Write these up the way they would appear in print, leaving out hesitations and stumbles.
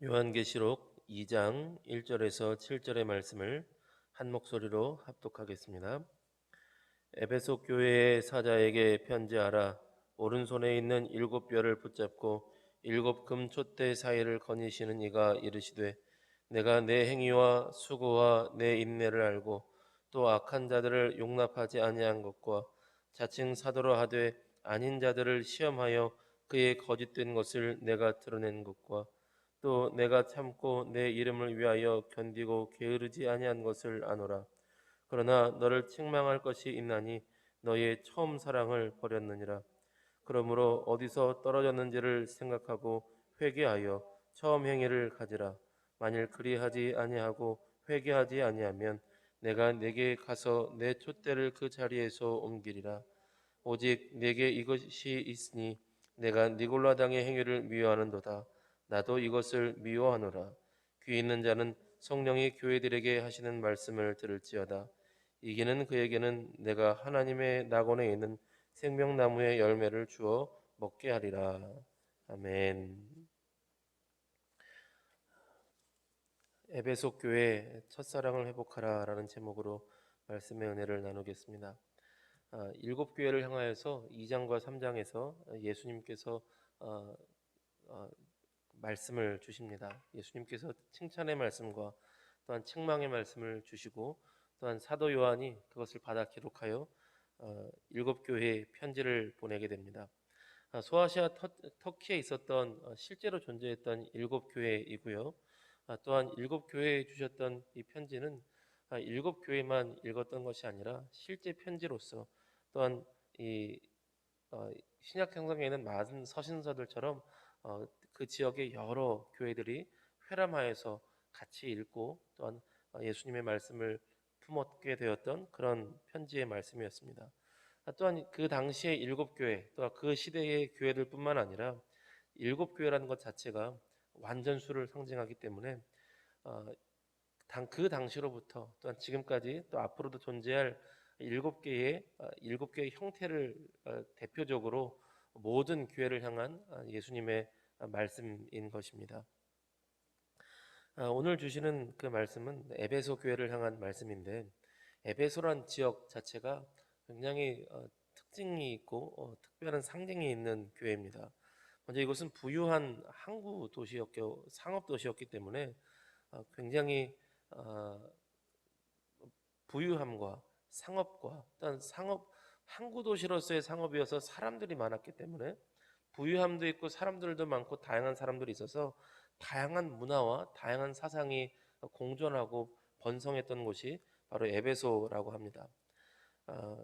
요한계시록 2장 1절에서 7절의 말씀을 한 목소리로 합독하겠습니다. 에베소 교회의 사자에게 편지하라. 오른손에 있는 일곱 뼈를 붙잡고 일곱 금 촛대 사이를 거니시는 이가 이르시되, 내가 내 행위와 수고와 내 인내를 알고 또 악한 자들을 용납하지 아니한 것과 자칭 사도로 하되 아닌 자들을 시험하여 그의 거짓된 것을 내가 드러낸 것과 또 내가 참고 내 이름을 위하여 견디고 게으르지 아니한 것을 아노라. 그러나 너를 책망할 것이 있나니 너의 처음 사랑을 버렸느니라. 그러므로 어디서 떨어졌는지를 생각하고 회개하여 처음 행위를 가지라. 만일 그리하지 아니하고 회개하지 아니하면 내가 네게 가서 내 촛대를 그 자리에서 옮기리라. 오직 네게 이것이 있으니 내가 니골라 당의 행위를 미워하는도다. 나도 이것을 미워하노라. 귀 있는 자는 성령이 교회들에게 하시는 말씀을 들을지어다. 이기는 그에게는 내가 하나님의 낙원에 있는 생명나무의 열매를 주어 먹게 하리라. 아멘. 에베소 교회 첫사랑을 회복하라라는 제목으로 말씀의 은혜를 나누겠습니다. 일곱 교회를 향하여서 2장과 3장에서 예수님께서 어, 어, 말씀을 주십니다. 예수님께서 칭찬의 말씀과 또한 책망의 말씀을 주시고 또한 사도 요한이 그것을 받아 기록하여 일곱 교회에 편지를 보내게 됩니다. 소아시아 터키에 있었던 실제로 존재했던 일곱 교회이고요. 또한 일곱 교회에 주셨던 이 편지는 일곱 교회만 읽었던 것이 아니라 실제 편지로서 또한 이 신약 성경에는 많은 서신서들처럼 그 지역의 여러 교회들이 회람하여서 같이 읽고 또한 예수님의 말씀을 품었게 되었던 그런 편지의 말씀이었습니다. 또한 그 당시의 일곱 교회, 또 그 시대의 교회들뿐만 아니라 일곱 교회라는 것 자체가 완전수를 상징하기 때문에 어, 그 당시로부터 또한 지금까지 또 앞으로도 존재할 일곱 개의 형태를 대표적으로 모든 교회를 향한 예수님의 말씀인 것입니다. 오늘 주시는 그 말씀은 에베소 교회를 향한 말씀인데, 에베소란 지역 자체가 굉장히 특징이 있고 특별한 상징이 있는 교회입니다. 먼저 이곳은 부유한 항구 도시였기, 상업 도시였기 때문에 굉장히 어, 부유함과 상업과 또한 상업 항구 도시로서의 상업이어서 사람들이 많았기 때문에 부유함도 있고 사람들도 많고 다양한 사람들이 있어서 다양한 문화와 다양한 사상이 공존하고 번성했던 곳이 바로 에베소라고 합니다. 어,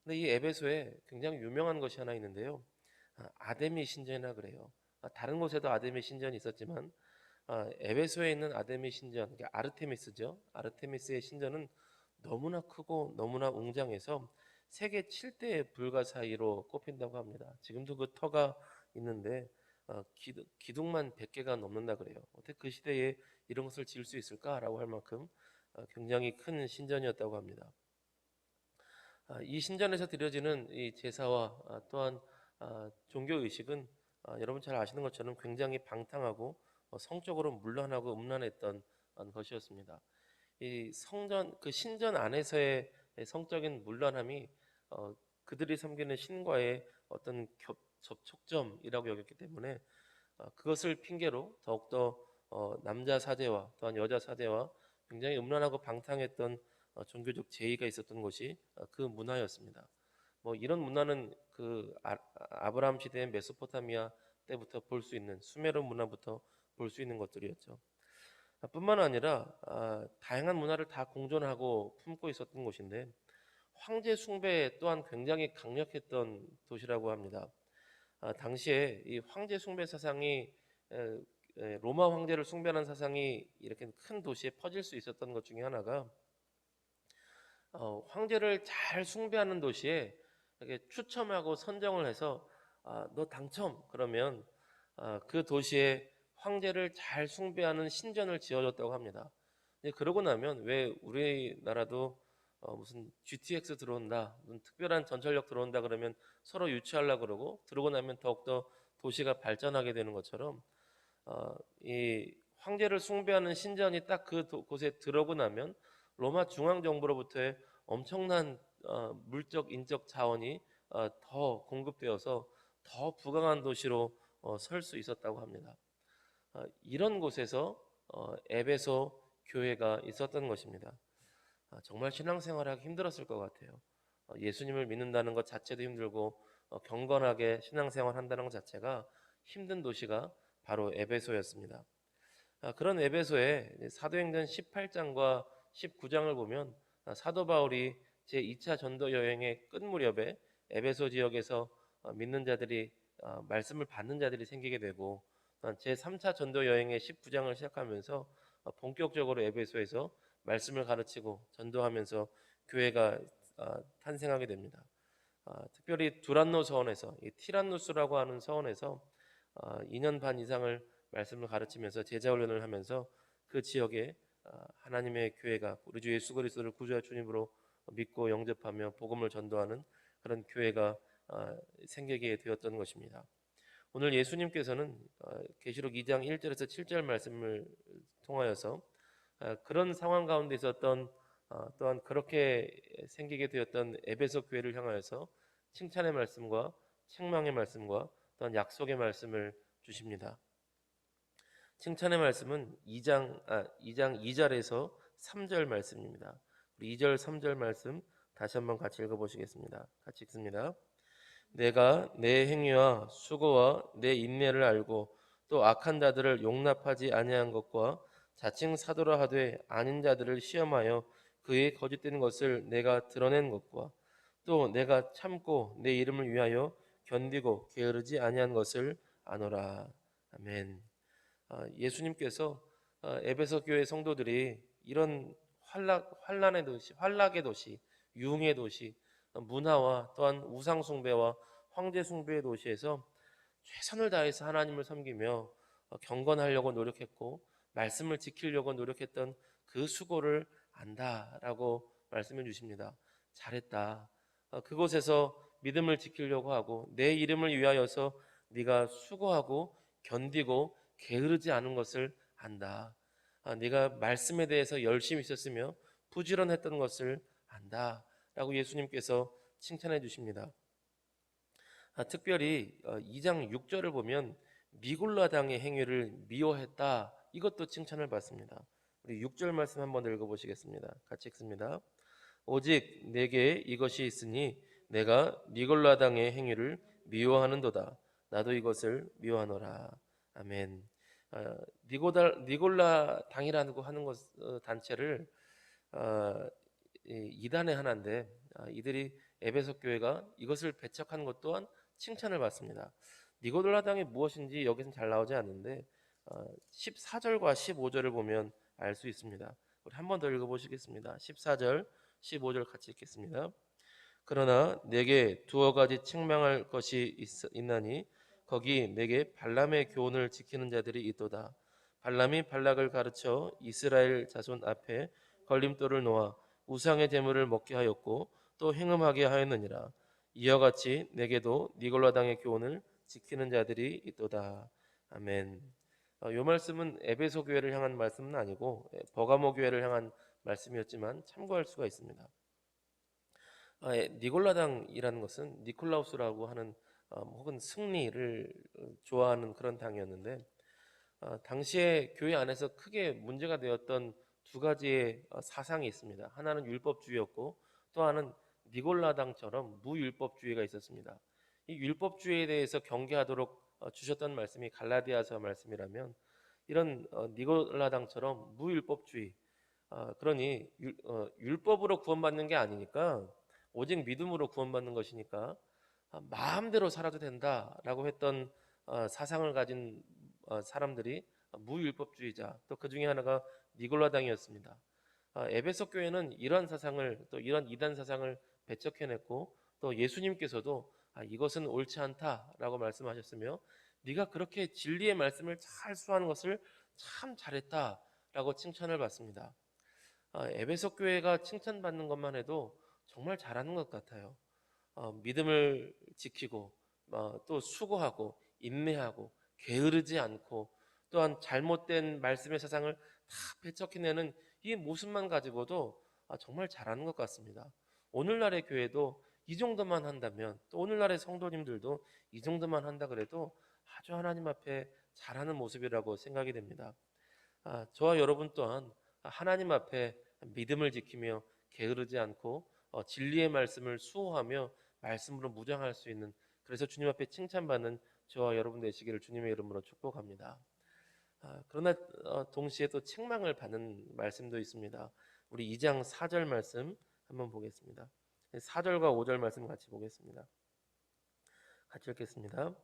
근데 이 에베소에 굉장히 유명한 것이 하나 있는데요. 아데미 신전이라 그래요. 다른 곳에도 아데미 신전이 있었지만 에베소에 있는 아데미 신전, 아르테미스죠. 아르테미스의 신전은 너무나 크고 너무나 웅장해서 세계 7대 불가 사이로 꼽힌다고 합니다. 지금도 그 터가 있는데 기둥만 100개가 넘는다 그래요. 어떻게 그 시대에 이런 것을 지을 수 있을까라고 할 만큼 굉장히 큰 신전이었다고 합니다. 이 신전에서 드려지는 이 제사와 또한 종교 의식은 여러분 잘 아시는 것처럼 굉장히 방탕하고 성적으로 문란하고 음란했던 것이었습니다. 이 성전 그 신전 안에서의 성적인 문란함이 그들이 섬기는 신과의 어떤 접촉점이라고 여겼기 때문에 그것을 핑계로 더욱더 남자 사제와 또한 여자 사제와 굉장히 음란하고 방탕했던 종교적 제의가 있었던 것이 그 문화였습니다. 뭐 이런 문화는 그 아브라함 시대의 메소포타미아 때부터 볼 수 있는 수메르 문화부터 볼 수 있는 것들이었죠. 뿐만 아니라 다양한 문화를 다 공존하고 품고 있었던 곳인데 황제 숭배 또한 굉장히 강력했던 도시라고 합니다. 당시에 이 황제 숭배 사상이 로마 황제를 숭배하는 사상이 이렇게 큰 도시에 퍼질 수 있었던 것 중에 하나가 황제를 잘 숭배하는 도시에 이렇게 추첨하고 선정을 해서 너 당첨 그러면 그 도시에 황제를 잘 숭배하는 신전을 지어줬다고 합니다. 그러고 나면 왜 우리나라도 무슨 GTX 들어온다, 무슨 특별한 전철역 들어온다 그러면 서로 유치하려고 그러고 들어오고 나면 더욱더 도시가 발전하게 되는 것처럼 이 황제를 숭배하는 신전이 딱 그 곳에 들어오고 나면 로마 중앙 정부로부터의 엄청난 물적 인적 자원이 더 공급되어서 더 부강한 도시로 설 수 있었다고 합니다. 이런 곳에서 에베소 교회가 있었던 것입니다. 정말 신앙생활하기 힘들었을 것 같아요. 예수님을 믿는다는 것 자체도 힘들고 경건하게 신앙생활 한다는 것 자체가 힘든 도시가 바로 에베소였습니다. 그런 에베소에 사도행전 18장과 19장을 보면 사도 바울이 제2차 전도 여행의 끝 무렵에 에베소 지역에서 믿는 자들이 말씀을 받는 자들이 생기게 되고 제3차 전도 여행의 19장을 시작하면서 본격적으로 에베소에서 말씀을 가르치고 전도하면서 교회가 탄생하게 됩니다. 특별히 두란노 서원에서 이 티란누스라고 하는 서원에서 2년 반 이상을 말씀을 가르치면서 제자 훈련을 하면서 그 지역에 하나님의 교회가 우리 주 예수 그리스도를 구주와 주님으로 믿고 영접하며 복음을 전도하는 그런 교회가 생기게 되었던 것입니다. 오늘 예수님께서는 계시록 2장 1절에서 7절 말씀을 통하여서 그런 상황 가운데 있었던 또한 그렇게 생기게 되었던 에베소 교회를 향하여서 칭찬의 말씀과 책망의 말씀과 또한 약속의 말씀을 주십니다. 칭찬의 말씀은 2장 2절에서 3절 말씀입니다. 우리 2절 3절 말씀 다시 한번 같이 읽어보시겠습니다. 같이 읽습니다. 내가 내 행위와 수고와 내 인내를 알고 또 악한 자들을 용납하지 아니한 것과 자칭 사도라 하되 아닌 자들을 시험하여 그의 거짓된 것을 내가 드러낸 것과 또 내가 참고 내 이름을 위하여 견디고 게으르지 아니한 것을 아노라. 아멘. 예수님께서 에베소 교회 성도들이 이런 환란의 도시, 환락의 도시, 유흥의 도시, 문화와 또한 우상 숭배와 황제 숭배의 도시에서 최선을 다해서 하나님을 섬기며 경건하려고 노력했고 말씀을 지키려고 노력했던 그 수고를 안다라고 말씀해 주십니다. 잘했다. 그곳에서 믿음을 지키려고 하고 내 이름을 위하여서 네가 수고하고 견디고 게으르지 않은 것을 안다. 네가 말씀에 대해서 열심히 있었으며 부지런했던 것을 안다. 라고 예수님께서 칭찬해 주십니다. 특별히 2장 6절을 보면 미골라 당의 행위를 미워했다. 이것도 칭찬을 받습니다. 우리 6절 말씀 한번 읽어보시겠습니다. 같이 읽습니다. 오직 내게 이것이 있으니 내가 미골라 당의 행위를 미워하는도다. 나도 이것을 미워하노라. 아멘. 니골라 당이라고 하는 것 단체를 이단의 하나인데 이들이 에베소 교회가 이것을 배척한 것 또한 칭찬을 받습니다. 니골라 당이 무엇인지 여기서는 잘 나오지 않는데 14절과 15절을 보면 알 수 있습니다. 우리 한 번 더 읽어보시겠습니다. 14절, 15절 같이 읽겠습니다. 그러나 내게 두어 가지 책망할 것이 있나니 거기 내게 발람의 교훈을 지키는 자들이 있도다. 발람이 발락을 가르쳐 이스라엘 자손 앞에 걸림돌을 놓아 우상의 제물을 먹게 하였고 또 행음하게 하였느니라. 이와 같이 내게도 니골라 당의 교훈을 지키는 자들이 있도다. 아멘. 이 말씀은 에베소 교회를 향한 말씀은 아니고 버가모 교회를 향한 말씀이었지만 참고할 수가 있습니다. 니골라당이라는 것은 니콜라우스라고 하는 혹은 승리를 좋아하는 그런 당이었는데 당시에 교회 안에서 크게 문제가 되었던 두 가지의 사상이 있습니다. 하나는 율법주의였고 또 하나는 니골라당처럼 무율법주의가 있었습니다. 이 율법주의에 대해서 경계하도록 주셨던 말씀이 갈라디아서 말씀이라면 이런 니골라당처럼 무율법주의 그러니 율법으로 구원받는 게 아니니까 오직 믿음으로 구원받는 것이니까 마음대로 살아도 된다라고 했던 사상을 가진 사람들이 무율법주의자 또 그 중에 하나가 니골라당이었습니다. 에베소 교회는 이런 사상을 또 이런 이단 사상을 배척해냈고 또 예수님께서도 이것은 옳지 않다라고 말씀하셨으며 네가 그렇게 진리의 말씀을 잘 수하는 것을 참 잘했다라고 칭찬을 받습니다. 에베소 교회가 칭찬받는 것만 해도 정말 잘하는 것 같아요. 믿음을 지키고 또 수고하고 인내하고 게으르지 않고 또한 잘못된 말씀의 세상을 다 배척해내는 이 모습만 가지고도 정말 잘하는 것 같습니다. 오늘날의 교회도 이 정도만 한다면, 또 오늘날의 성도님들도 이 정도만 한다 그래도 아주 하나님 앞에 잘하는 모습이라고 생각이 됩니다. 저와 여러분 또한 하나님 앞에 믿음을 지키며 게으르지 않고 진리의 말씀을 수호하며 말씀으로 무장할 수 있는, 그래서 주님 앞에 칭찬받는 저와 여러분 되시기를 주님의 이름으로 축복합니다. 그러나 동시에 또 책망을 받는 말씀도 있습니다. 우리 2장 4절 말씀 한번 보겠습니다. 4절과 5절 말씀 같이 보겠습니다. 같이 읽겠습니다.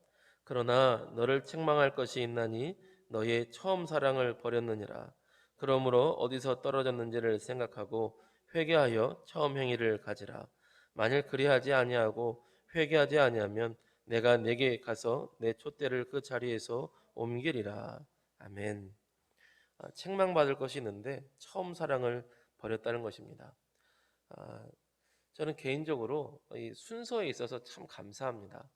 그러나 너를 책망할 것이 있나니 너의 처음 사랑을 버렸느니라. 그러므로 어디서 떨어졌는지를 생각하고 회개하여 처음 행위를 가지라. 만일 그리하지 아니하고 회개하지 아니하면 내가 내게 가서 내 촛대를 그 자리에서 옮기리라. 아멘. 책망받을 것이 있는데 처음 사랑을 버렸다는 것입니다. 저는 개인적으로 이 순서에 있어서 참 감사합니다.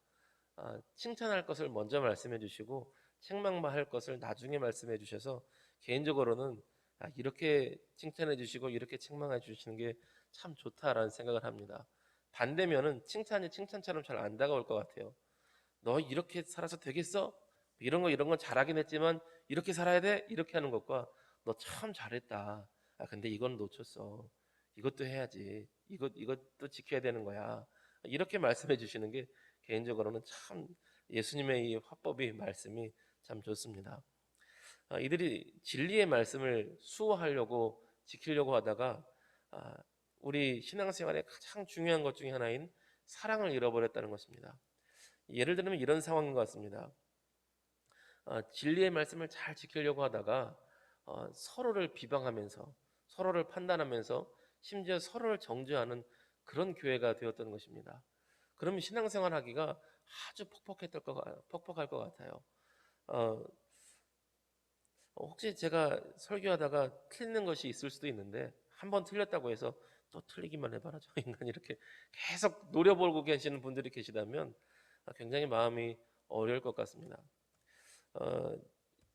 칭찬할 것을 먼저 말씀해 주시고 책망할 것을 나중에 말씀해 주셔서 개인적으로는 이렇게 칭찬해 주시고 이렇게 책망해 주시는 게 참 좋다라는 생각을 합니다. 반대면은 칭찬이 칭찬처럼 잘 안 다가올 것 같아요. 너 이렇게 살아서 되겠어? 이런 건 잘하긴 했지만 이렇게 살아야 돼? 이렇게 하는 것과 너 참 잘했다. 근데 이건 놓쳤어. 이것도 해야지. 이것도 지켜야 되는 거야. 이렇게 말씀해 주시는 게 개인적으로는 참 예수님의 이 화법이 말씀이 참 좋습니다. 이들이 진리의 말씀을 수호하려고 지키려고 하다가 우리 신앙생활의 가장 중요한 것 중에 하나인 사랑을 잃어버렸다는 것입니다. 예를 들면 이런 상황인 것 같습니다. 진리의 말씀을 잘 지키려고 하다가 서로를 비방하면서 서로를 판단하면서 심지어 서로를 정죄하는 그런 교회가 되었던 것입니다. 그러면 신앙생활 하기가 아주 퍽퍽할 것 같아요. 어, 혹시 제가 설교하다가 틀리는 것이 있을 수도 있는데 한 번 틀렸다고 해서 또 틀리기만 해봐라 저 인간, 이렇게 계속 노려보고 계시는 분들이 계시다면 굉장히 마음이 어려울 것 같습니다. 어,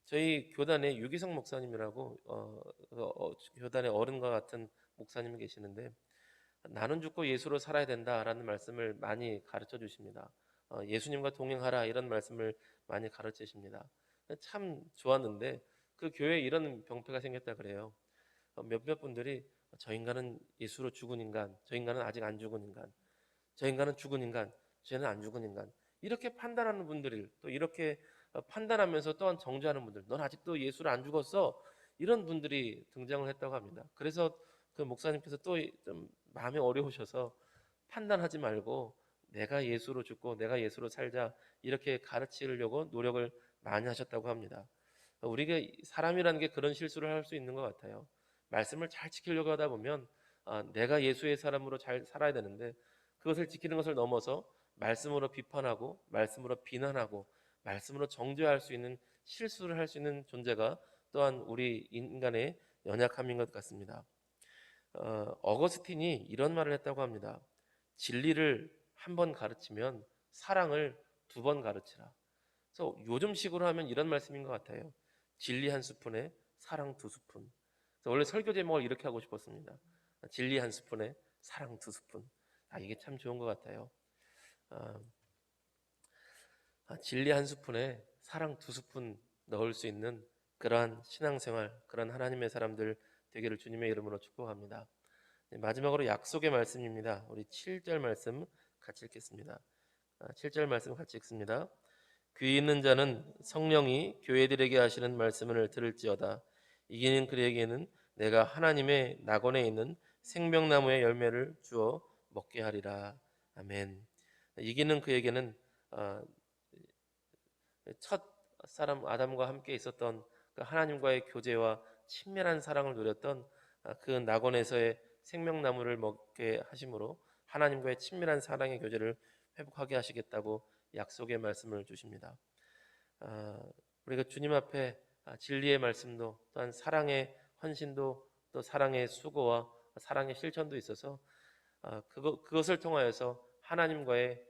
저희 교단에 유기성 목사님이라고 교단의 어른과 같은 목사님이 계시는데 나는 죽고 예수로 살아야 된다라는 말씀을 많이 가르쳐 주십니다. 예수님과 동행하라 이런 말씀을 많이 가르치십니다. 참 좋았는데 그 교회에 이런 병폐가 생겼다 그래요. 몇몇 분들이 저 인간은 예수로 죽은 인간, 저 인간은 아직 안 죽은 인간, 저 인간은 죽은 인간, 쟤는 안 죽은 인간, 이렇게 판단하는 분들이, 또 이렇게 판단하면서 또한 정죄하는 분들, 넌 아직도 예수를 안 죽었어, 이런 분들이 등장을 했다고 합니다. 그래서 그 목사님께서 또 좀 마음이 어려우셔서 판단하지 말고 내가 예수로 죽고 내가 예수로 살자, 이렇게 가르치려고 노력을 많이 하셨다고 합니다. 우리가 사람이라는 게 그런 실수를 할 수 있는 것 같아요. 말씀을 잘 지키려고 하다 보면 내가 예수의 사람으로 잘 살아야 되는데 그것을 지키는 것을 넘어서 말씀으로 비판하고 말씀으로 비난하고 말씀으로 정죄할 수 있는 실수를 할 수 있는 존재가 또한 우리 인간의 연약함인 것 같습니다. 어거스틴이 이런 말을 했다고 합니다. 진리를 한 번 가르치면 사랑을 2번 가르치라. 그래서 요즘식으로 하면 이런 말씀인 것 같아요. 진리 한 스푼에 사랑 2스푼. 그래서 원래 설교 제목을 이렇게 하고 싶었습니다. 진리 한 스푼에 사랑 2스푼. 이게 참 좋은 것 같아요. 아, 진리 한 스푼에 사랑 2스푼 넣을 수 있는 그러한 신앙생활, 그런 하나님의 사람들 되기를 주님의 이름으로 축복합니다. 마지막으로 약속의 말씀입니다. 우리 7절 말씀 같이 읽겠습니다. 7절 말씀 같이 읽습니다. 귀 있는 자는 성령이 교회들에게 하시는 말씀을 들을지어다. 이기는 그에게는 내가 하나님의 낙원에 있는 생명나무의 열매를 주어 먹게 하리라. 아멘. 이기는 그에게는 첫 사람 아담과 함께 있었던 그 하나님과의 교제와 친밀한 사랑을 누렸던 그 낙원에서의 생명나무를 먹게 하심으로 하나님과의 친밀한 사랑의 교제를 회복하게 하시겠다고 약속의 말씀을 주십니다. 우리가 주님 앞에 진리의 말씀도 또한 사랑의 헌신도 또 사랑의 수고와 사랑의 실천도 있어서 그것을 통하여서 하나님과의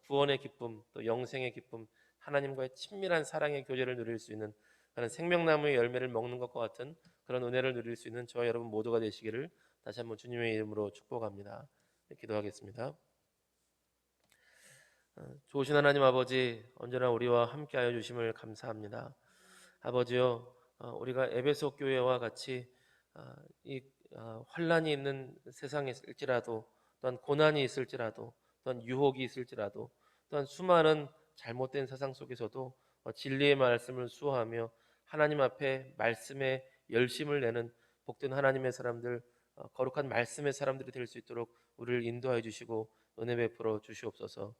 구원의 기쁨 또 영생의 기쁨, 하나님과의 친밀한 사랑의 교제를 누릴 수 있는 그런 생명나무의 열매를 먹는 것과 같은 그런 은혜를 누릴 수 있는 저와 여러분 모두가 되시기를 다시 한번 주님의 이름으로 축복합니다. 기도하겠습니다. 좋으신 하나님 아버지, 언제나 우리와 함께하여 주심을 감사합니다. 아버지요, 우리가 에베소 교회와 같이 이 환란이 있는 세상에 있을지라도, 또한 고난이 있을지라도, 또한 유혹이 있을지라도, 또한 수많은 잘못된 세상 속에서도 진리의 말씀을 수호하며 하나님 앞에 말씀에 열심을 내는 복된 하나님의 사람들, 거룩한 말씀의 사람들이 될 수 있도록 우리를 인도하여 주시고 은혜 베풀어 주시옵소서.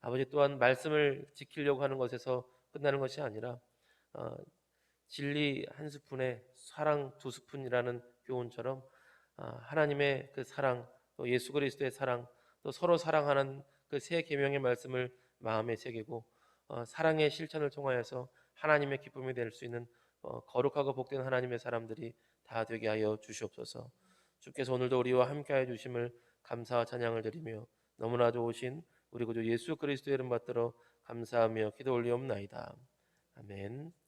아버지, 또한 말씀을 지키려고 하는 것에서 끝나는 것이 아니라 어, 진리 한 스푼에 사랑 두 스푼이라는 교훈처럼 하나님의 그 사랑, 또 예수 그리스도의 사랑, 또 서로 사랑하는 그 세 계명의 말씀을 마음에 새기고 사랑의 실천을 통하여서 하나님의 기쁨이 될 수 있는 거룩하고 복된 하나님의 사람들이 다 되게 하여 주시옵소서. 주께서 오늘도 우리와 함께하여 주심을 감사와 찬양을 드리며 너무나 좋으신 우리 구주 예수 그리스도의 이름 받들어 감사하며 기도 올리옵나이다. 아멘.